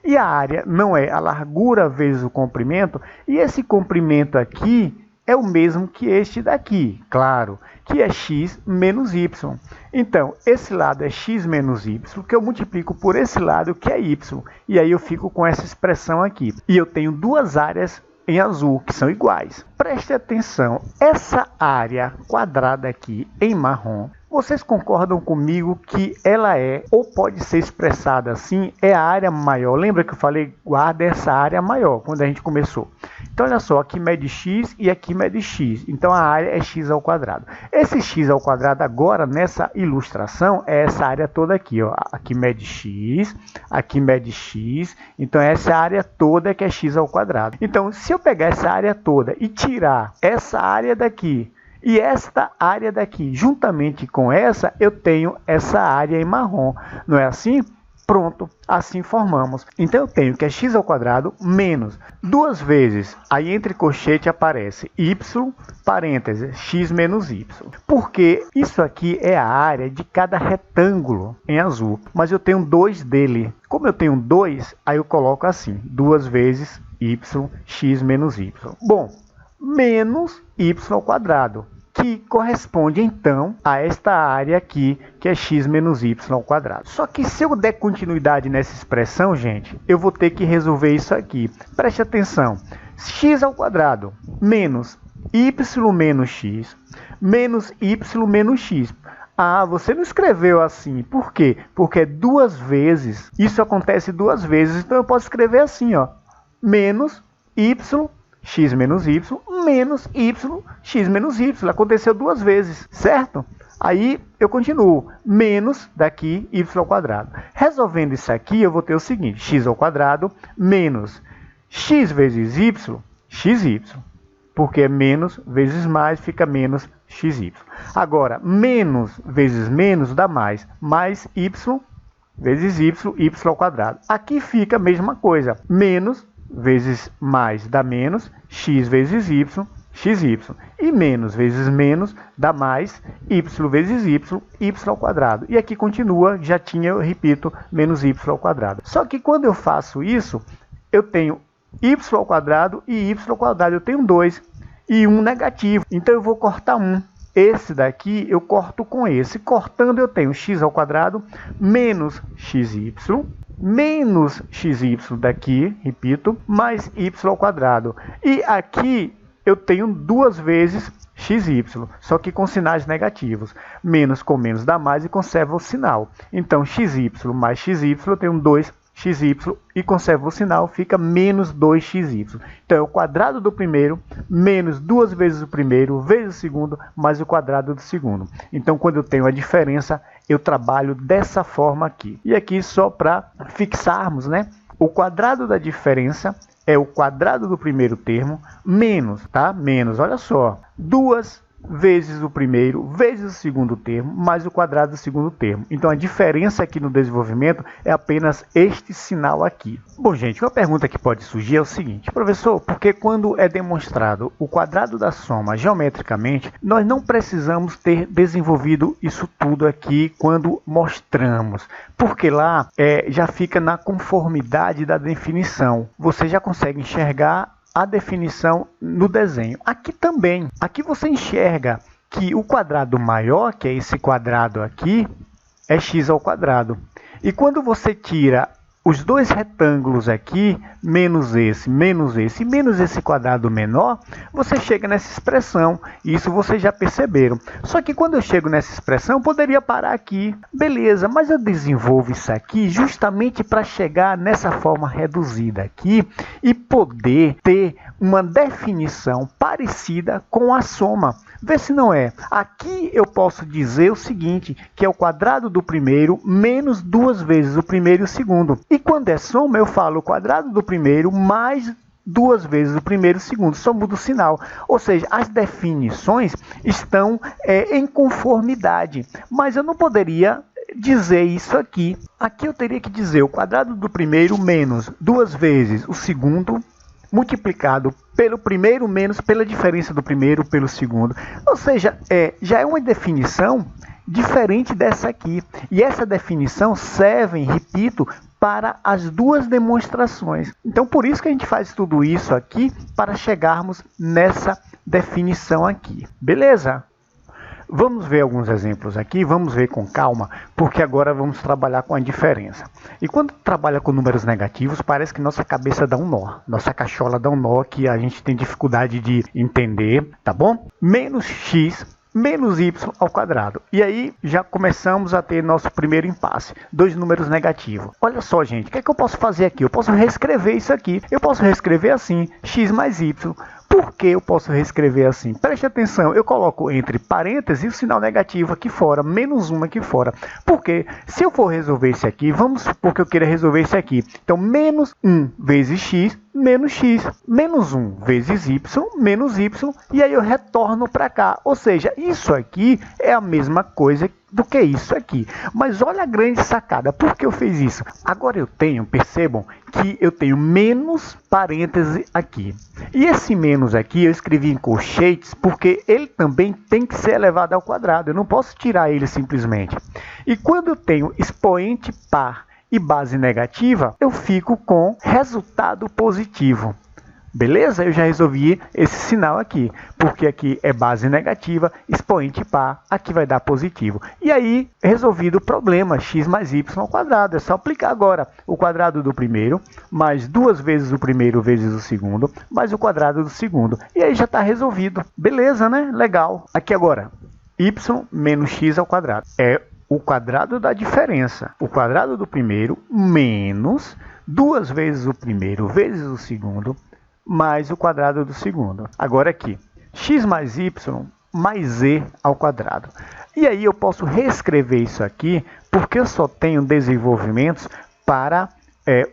E a área não é a largura vezes o comprimento, e esse comprimento aqui é o mesmo que este daqui, claro, que é x menos y. Então, esse lado é x menos y, que eu multiplico por esse lado, que é y. E aí eu fico com essa expressão aqui. E eu tenho duas áreas em azul, que são iguais. Preste atenção, essa área quadrada aqui em marrom, vocês concordam comigo que ela é, ou pode ser expressada assim, é a área maior. Lembra que eu falei, guarda essa área maior, quando a gente começou. Então, olha só, aqui mede x e aqui mede x. Então, a área é x ao quadrado. Esse x ao quadrado agora, nessa ilustração, é essa área toda aqui. Ó. Aqui mede x, aqui mede x. Então, essa é a área toda que é x ao quadrado. Então, se eu pegar essa área toda e tirar essa área daqui, e esta área daqui, juntamente com essa, eu tenho essa área em marrom. Não é assim? Pronto, assim formamos. Então eu tenho que é x ao quadrado menos duas vezes, aí entre colchete aparece y, parênteses, x menos y. Porque isso aqui é a área de cada retângulo em azul, mas eu tenho dois dele. Como eu tenho dois, aí eu coloco assim, duas vezes y, x menos y. Bom, menos y ao quadrado, que corresponde então a esta área aqui, que é x menos y ao quadrado. Só que se eu der continuidade nessa expressão, gente, eu vou ter que resolver isso aqui. Preste atenção, x ao quadrado menos y menos x, menos y menos x. Ah, você não escreveu assim. Por quê? Porque é duas vezes. Isso acontece duas vezes, então eu posso escrever assim, ó, menos y x menos y, menos y, x menos y. Aconteceu duas vezes, certo? Aí eu continuo, menos daqui y ao quadrado. Resolvendo isso aqui, eu vou ter o seguinte, x ao quadrado menos x vezes y, xy. Porque é menos vezes mais, fica menos xy. Agora, menos vezes menos dá mais y vezes y ao quadrado. Aqui fica a mesma coisa, menos vezes mais dá menos, x vezes y, xy. E menos vezes menos dá mais, y vezes y ao quadrado. E aqui continua, já tinha, eu repito, menos y ao quadrado. Só que quando eu faço isso, eu tenho y ao quadrado e y ao quadrado. Eu tenho 2 e 1 negativo. Então eu vou cortar 1. Esse daqui eu corto com esse. Cortando eu tenho x ao quadrado menos xy, menos xy daqui, repito, mais y ao quadrado. E aqui eu tenho duas vezes xy, só que com sinais negativos. Menos com menos dá mais e conserva o sinal. Então, xy mais xy, eu tenho 2xy e conserva o sinal, fica menos 2xy. Então, é o quadrado do primeiro menos duas vezes o primeiro vezes o segundo mais o quadrado do segundo. Então, quando eu tenho a diferença, eu trabalho dessa forma aqui. E aqui só para fixarmos, né? O quadrado da diferença é o quadrado do primeiro termo menos, tá? Menos, olha só, 2 vezes o primeiro, vezes o segundo termo, mais o quadrado do segundo termo. Então a diferença aqui no desenvolvimento é apenas este sinal aqui. Bom, gente, uma pergunta que pode surgir é o seguinte: professor, porque quando é demonstrado o quadrado da soma geometricamente, nós não precisamos ter desenvolvido isso tudo aqui quando mostramos, porque lá já fica na conformidade da definição. Você já consegue enxergar a definição no desenho. Aqui também. Aqui você enxerga que o quadrado maior, que é esse quadrado aqui, é x ao quadrado. E quando você tira os dois retângulos aqui, menos esse e menos esse quadrado menor, você chega nessa expressão. Isso vocês já perceberam. Só que quando eu chego nessa expressão, eu poderia parar aqui. Beleza, mas eu desenvolvo isso aqui justamente para chegar nessa forma reduzida aqui e poder ter uma definição parecida com a soma. Vê se não é. Aqui eu posso dizer o seguinte, que é o quadrado do primeiro menos 2 vezes o primeiro e o segundo. E quando é soma, eu falo o quadrado do primeiro mais 2 vezes o primeiro e o segundo. Só muda o sinal. Ou seja, as definições estão em conformidade. Mas eu não poderia dizer isso aqui. Aqui eu teria que dizer o quadrado do primeiro menos 2 vezes o segundo multiplicado pelo primeiro menos pela diferença do primeiro pelo segundo. Ou seja, já é uma definição diferente dessa aqui. E essa definição serve, repito, para as duas demonstrações. Então, por isso que a gente faz tudo isso aqui, para chegarmos nessa definição aqui. Beleza? Vamos ver alguns exemplos aqui, vamos ver com calma, porque agora vamos trabalhar com a diferença. E quando trabalha com números negativos, parece que nossa cabeça dá um nó, nossa cachola dá um nó que a gente tem dificuldade de entender, tá bom? Menos x menos y ao quadrado. E aí já começamos a ter nosso primeiro impasse, dois números negativos. Olha só, gente, o que é que eu posso fazer aqui? Eu posso reescrever isso aqui. Eu posso reescrever assim, x mais y. Por que eu posso reescrever assim? Preste atenção, eu coloco entre parênteses o sinal negativo aqui fora, menos 1 aqui fora. Porque se eu for resolver esse aqui, vamos supor que eu queira resolver esse aqui. Então, menos 1 vezes x, menos x. Menos 1 vezes y, menos y. E aí eu retorno para cá. Ou seja, isso aqui é a mesma coisa do que isso aqui. Mas olha a grande sacada. Por que eu fiz isso? Agora eu tenho, percebam, que eu tenho menos parêntese aqui. E esse menos aqui eu escrevi em colchetes porque ele também tem que ser elevado ao quadrado. Eu não posso tirar ele simplesmente. E quando eu tenho expoente par e base negativa, eu fico com resultado positivo. Beleza? Eu já resolvi esse sinal aqui, porque aqui é base negativa, expoente par, aqui vai dar positivo. E aí, resolvido o problema, x mais y ao quadrado. É só aplicar agora o quadrado do primeiro, mais 2 vezes o primeiro vezes o segundo, mais o quadrado do segundo. E aí já está resolvido. Beleza, né? Legal. Aqui agora, y menos x ao quadrado. É o quadrado da diferença. O quadrado do primeiro menos 2 vezes o primeiro vezes o segundo, mais o quadrado do segundo. Agora aqui, x mais y mais z ao quadrado. E aí eu posso reescrever isso aqui, porque eu só tenho desenvolvimentos para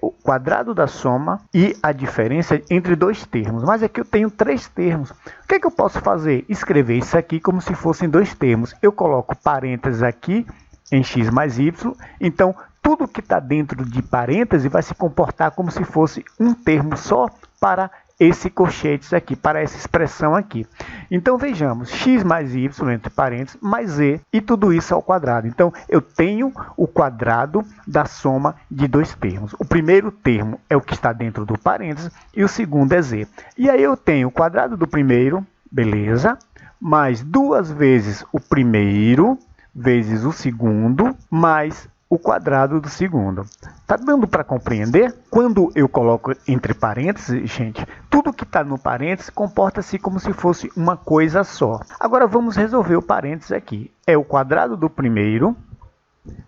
o quadrado da soma e a diferença entre dois termos. Mas aqui eu tenho 3 termos. O que é que eu posso fazer? Escrever isso aqui como se fossem 2 termos. Eu coloco parênteses aqui em x mais y, então tudo que está dentro de parênteses vai se comportar como se fosse um termo só para esse colchetes aqui, para essa expressão aqui. Então vejamos, x mais y entre parênteses mais z e tudo isso ao quadrado. Então eu tenho o quadrado da soma de 2 termos. O primeiro termo é o que está dentro do parênteses e o segundo é z. E aí eu tenho o quadrado do primeiro, beleza, mais 2 vezes o primeiro vezes o segundo, mais o quadrado do segundo. Tá dando para compreender? Quando eu coloco entre parênteses, gente, tudo que está no parênteses comporta-se como se fosse uma coisa só. Agora vamos resolver o parênteses aqui. É o quadrado do primeiro,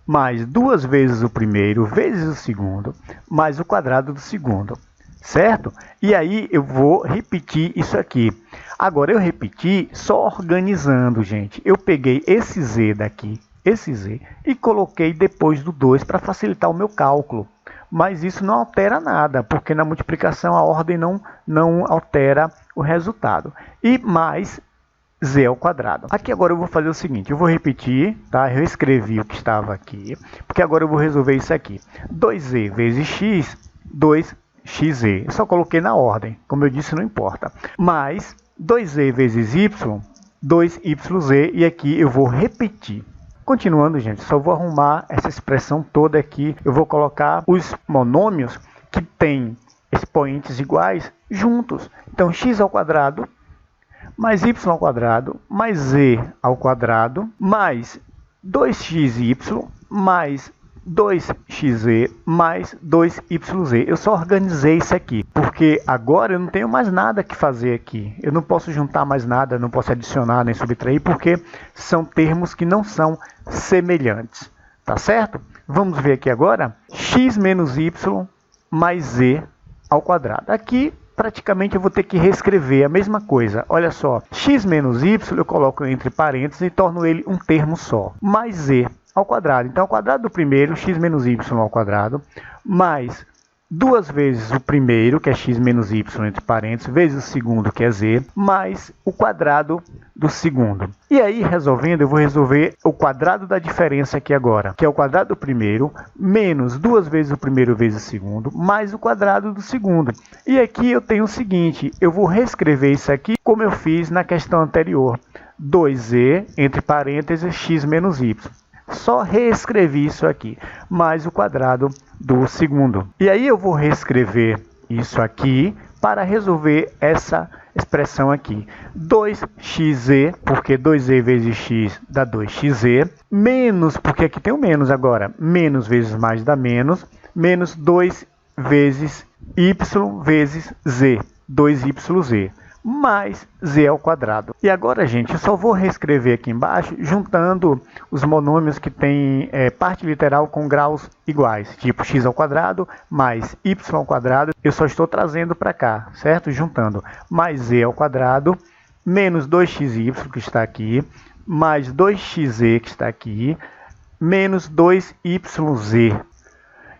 mais 2 vezes o primeiro vezes o segundo, mais o quadrado do segundo. Certo? E aí eu vou repetir isso aqui. Agora eu repeti só organizando, gente. Eu peguei esse z daqui, esse z, e coloquei depois do 2 para facilitar o meu cálculo. Mas isso não altera nada, porque na multiplicação a ordem não altera o resultado. E mais z ao quadrado. Aqui agora eu vou fazer o seguinte, eu vou repetir, tá? Eu escrevi o que estava aqui, porque agora eu vou resolver isso aqui. 2z vezes x, 2xz. Eu só coloquei na ordem, como eu disse, não importa. Mais 2z vezes y, 2yz, e aqui eu vou repetir. Continuando, gente, só vou arrumar essa expressão toda aqui. Eu vou colocar os monômios que têm expoentes iguais juntos. Então, x ao quadrado mais y ao quadrado mais z ao quadrado mais 2xy mais 2xz mais 2yz. Eu só organizei isso aqui, porque agora eu não tenho mais nada que fazer aqui. Eu não posso juntar mais nada, não posso adicionar nem subtrair, porque são termos que não são semelhantes. Tá certo? Vamos ver aqui agora. X menos y mais z ao quadrado. Aqui, praticamente, eu vou ter que reescrever a mesma coisa. Olha só. X menos y eu coloco entre parênteses e torno ele um termo só. Mais z ao quadrado. Então, ao quadrado do primeiro, x menos y ao quadrado, mais duas vezes o primeiro, que é x menos y entre parênteses, vezes o segundo, que é z, mais o quadrado do segundo. E aí, resolvendo, eu vou resolver o quadrado da diferença aqui agora, que é o quadrado do primeiro, menos duas vezes o primeiro vezes o segundo, mais o quadrado do segundo. E aqui eu tenho o seguinte, eu vou reescrever isso aqui como eu fiz na questão anterior. 2z, entre parênteses, x menos y. Só reescrevi isso aqui, mais o quadrado do segundo. E aí eu vou reescrever isso aqui para resolver essa expressão aqui. 2xz, porque 2z vezes x dá 2xz, menos, porque aqui tem o menos agora, menos vezes mais dá menos 2 vezes y vezes z, 2yz. Mais z ao quadrado. E agora, gente, eu só vou reescrever aqui embaixo, juntando os monômios que têm parte literal com graus iguais, tipo x ao quadrado mais y ao quadrado. Eu só estou trazendo para cá, certo? Juntando mais z ao quadrado, menos 2xy, que está aqui, mais 2xz, que está aqui, menos 2yz.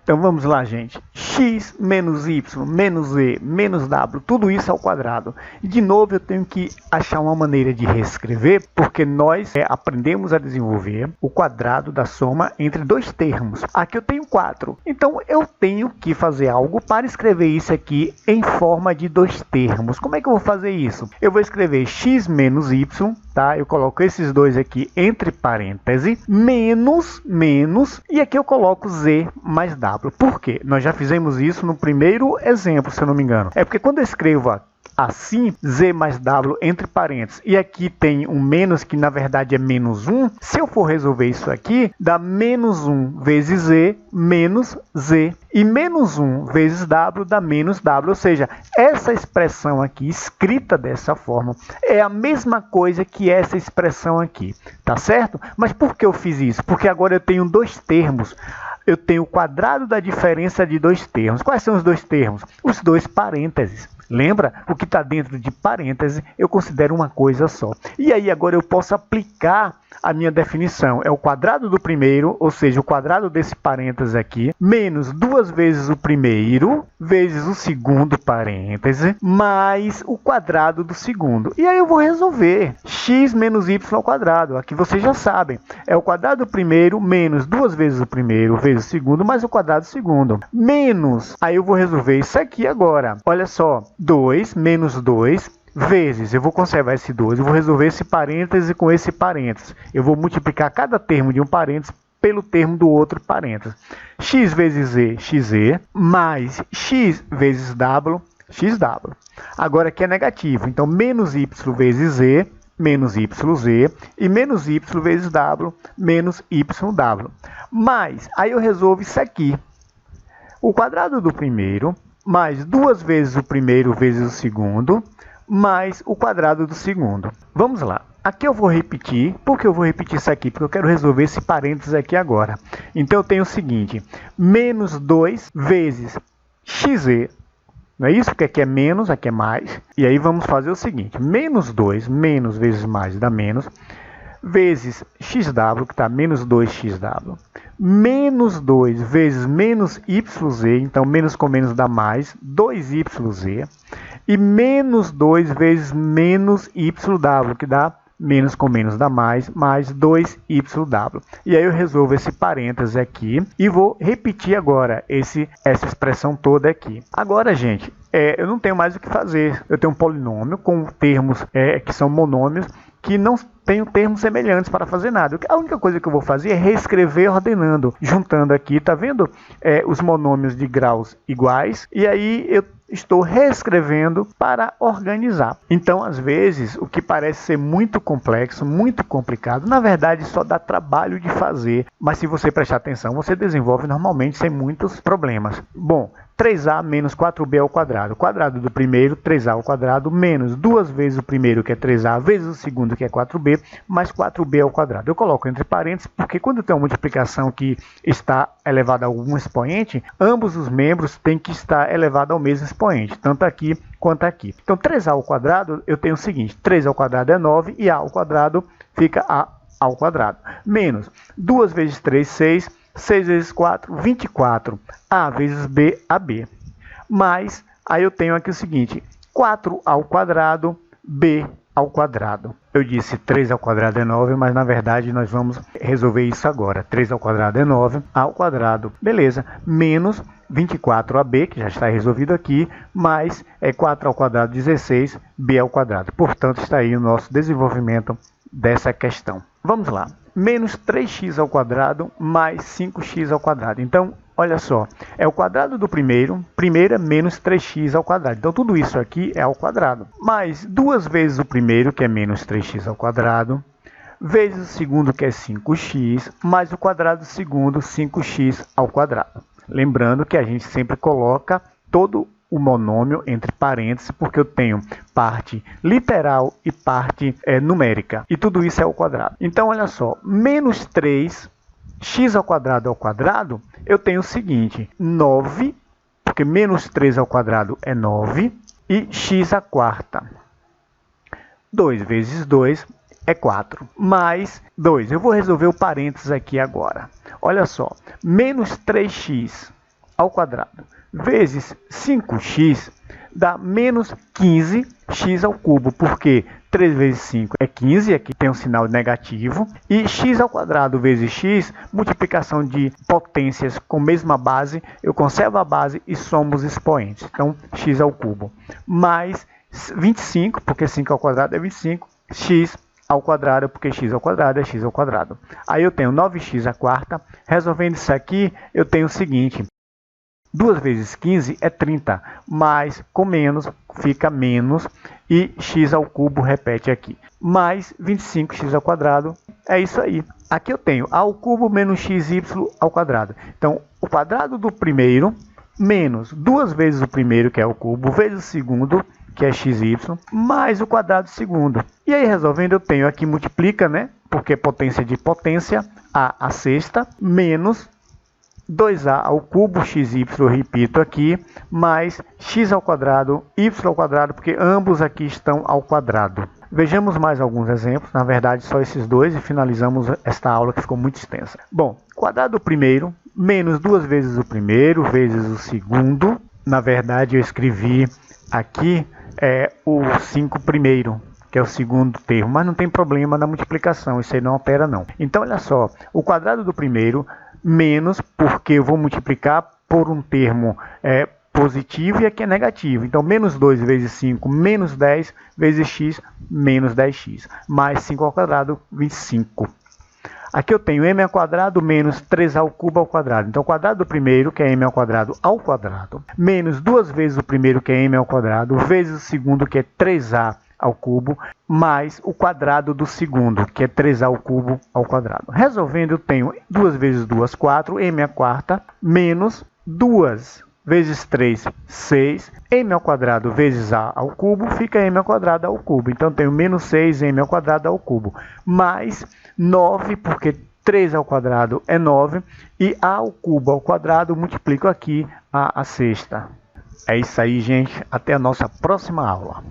Então, vamos lá, gente. X menos y menos z menos w, tudo isso ao quadrado. E, de novo, eu tenho que achar uma maneira de reescrever, porque nós aprendemos a desenvolver o quadrado da soma entre dois termos. Aqui eu tenho 4. Então, eu tenho que fazer algo para escrever isso aqui em forma de dois termos. Como é que eu vou fazer isso? Eu vou escrever x menos y, tá? Eu coloco esses dois aqui entre parênteses, menos, e aqui eu coloco z mais w. Por quê? Nós já fizemos isso no primeiro exemplo, se eu não me engano. É porque quando eu escrevo assim, z mais w entre parênteses, e aqui tem um menos que na verdade é menos 1, se eu for resolver isso aqui, dá menos 1 vezes z menos z. E menos 1 vezes w dá menos w, ou seja, essa expressão aqui, escrita dessa forma, é a mesma coisa que essa expressão aqui, tá certo? Mas por que eu fiz isso? Porque agora eu tenho dois termos. Eu tenho o quadrado da diferença de dois termos. Quais são os dois termos? Os dois parênteses. Lembra? O que está dentro de parênteses eu considero uma coisa só. E aí agora eu posso aplicar a minha definição. É o quadrado do primeiro, ou seja, o quadrado desse parêntese aqui, menos duas vezes o primeiro, vezes o segundo parêntese, mais o quadrado do segundo. E aí eu vou resolver. X menos y ao quadrado. Aqui vocês já sabem. É o quadrado do primeiro, menos duas vezes o primeiro, vezes o segundo, mais o quadrado do segundo. Menos. Aí eu vou resolver isso aqui agora. Olha só. 2 menos 2 vezes, eu vou conservar esse 2, eu vou resolver esse parêntese com esse parêntese. Eu vou multiplicar cada termo de um parêntese pelo termo do outro parêntese. X vezes z, xz, mais x vezes w, xw. Agora aqui é negativo, então menos y vezes z, menos yz, e menos y vezes w, menos yw. Mas, aí eu resolvo isso aqui. O quadrado do primeiro, mais duas vezes o primeiro vezes o segundo, mais o quadrado do segundo. Vamos lá. Aqui eu vou repetir. Por que eu vou repetir isso aqui? Porque eu quero resolver esse parênteses aqui agora. Então, eu tenho o seguinte. Menos 2 vezes xz. Não é isso? Porque aqui é menos, aqui é mais. E aí, vamos fazer o seguinte. Menos 2, menos vezes mais dá menos, vezes xw, que está menos 2xw. Menos 2 vezes menos yz, então menos com menos dá mais, 2yz. E menos 2 vezes menos yw, que dá menos com menos dá mais 2YW. E aí eu resolvo esse parêntese aqui e vou repetir agora essa expressão toda aqui. Agora, gente, eu não tenho mais o que fazer. Eu tenho um polinômio com termos que são monômios, que não tenho termos semelhantes para fazer nada. A única coisa que eu vou fazer é reescrever ordenando, juntando aqui, tá vendo? Os monômios de graus iguais, e aí eu estou reescrevendo para organizar. Então, às vezes, o que parece ser muito complexo, muito complicado, na verdade só dá trabalho de fazer, mas se você prestar atenção, você desenvolve normalmente sem muitos problemas. Bom, 3a menos 4b ao quadrado. O quadrado do primeiro, 3a ao quadrado, menos 2 vezes o primeiro, que é 3a, vezes o segundo, que é 4b, mais 4b ao quadrado. Eu coloco entre parênteses, porque quando tem uma multiplicação que está elevada a algum expoente, ambos os membros têm que estar elevados ao mesmo expoente, tanto aqui quanto aqui. Então, 3a ao quadrado, eu tenho o seguinte, 3 ao quadrado é 9, e a ao quadrado fica a ao quadrado. Menos 2 vezes 3, 6, 6 vezes 4, 24. A vezes B, AB. Mais, aí eu tenho aqui o seguinte, 4 ao quadrado, B ao quadrado. Eu disse 3 ao quadrado é 9, mas na verdade nós vamos resolver isso agora. 3 ao quadrado é 9, A ao quadrado, beleza. Menos 24AB, que já está resolvido aqui, mais 4 ao quadrado, 16, B ao quadrado. Portanto, está aí o nosso desenvolvimento dessa questão. Vamos lá. Menos 3x ao quadrado mais 5x ao quadrado. Então, olha só, é o quadrado do primeiro é menos 3x ao quadrado. Então, tudo isso aqui é ao quadrado. Mais 2 vezes o primeiro, que é menos 3x ao quadrado, vezes o segundo, que é 5x, mais o quadrado do segundo, 5x ao quadrado. Lembrando que a gente sempre coloca todo o monômio entre parênteses, porque eu tenho parte literal e parte numérica. E tudo isso é ao quadrado. Então, olha só, menos 3x ao quadrado, eu tenho o seguinte, 9, porque menos 3 ao quadrado é 9, e x à quarta. 2 vezes 2 é 4, mais 2. Eu vou resolver o parênteses aqui agora. Olha só, menos 3x ao quadrado vezes 5x dá menos 15x ao cubo, porque 3 vezes 5 é 15, aqui tem um sinal negativo, e x ao quadrado vezes x, multiplicação de potências com mesma base, eu conservo a base e somo os expoentes, então x ao cubo, mais 25, porque 5 ao quadrado é 25, x ao quadrado, porque x ao quadrado é x ao quadrado. Aí eu tenho 9x à quarta, resolvendo isso aqui, eu tenho o seguinte, 2 vezes 15 é 30, mais com menos fica menos, e x ao cubo repete aqui. Mais 25x ao quadrado, é isso aí. Aqui eu tenho a ao cubo menos xy ao quadrado. Então, o quadrado do primeiro, menos 2 vezes o primeiro, que é o cubo, vezes o segundo, que é xy, mais o quadrado do segundo. E aí, resolvendo, eu tenho aqui, multiplica, né? Porque potência de potência, a à sexta, menos 2a ao cubo xy, repito aqui, mais x ao quadrado, y ao quadrado, porque ambos aqui estão ao quadrado. Vejamos mais alguns exemplos, na verdade só esses dois, e finalizamos esta aula que ficou muito extensa. Bom, quadrado do primeiro, menos 2 vezes o primeiro, vezes o segundo. Na verdade eu escrevi aqui o 5 primeiro, que é o segundo termo, mas não tem problema na multiplicação, isso aí não altera não. Então olha só, o quadrado do primeiro, menos, porque eu vou multiplicar por um termo positivo e aqui é negativo. Então, menos 2 vezes 5, menos 10 vezes x, menos 10x. Mais 5 ao quadrado, 25. Aqui eu tenho m ao quadrado menos 3a ao cubo ao quadrado. Então, o quadrado do primeiro, que é m ao quadrado ao quadrado, menos 2 vezes o primeiro, que é m ao quadrado, vezes o segundo, que é 3a ao cubo, mais o quadrado do segundo, que é 3a ao cubo ao quadrado. Resolvendo, eu tenho 2 vezes 2, 4, m à quarta, menos 2 vezes 3, 6, m ao quadrado vezes a ao cubo, fica m ao quadrado ao cubo. Então, eu tenho menos 6m ao quadrado ao cubo, mais 9, porque 3 ao quadrado é 9, e a ao cubo ao quadrado, multiplico aqui a à sexta. É isso aí, gente. Até a nossa próxima aula.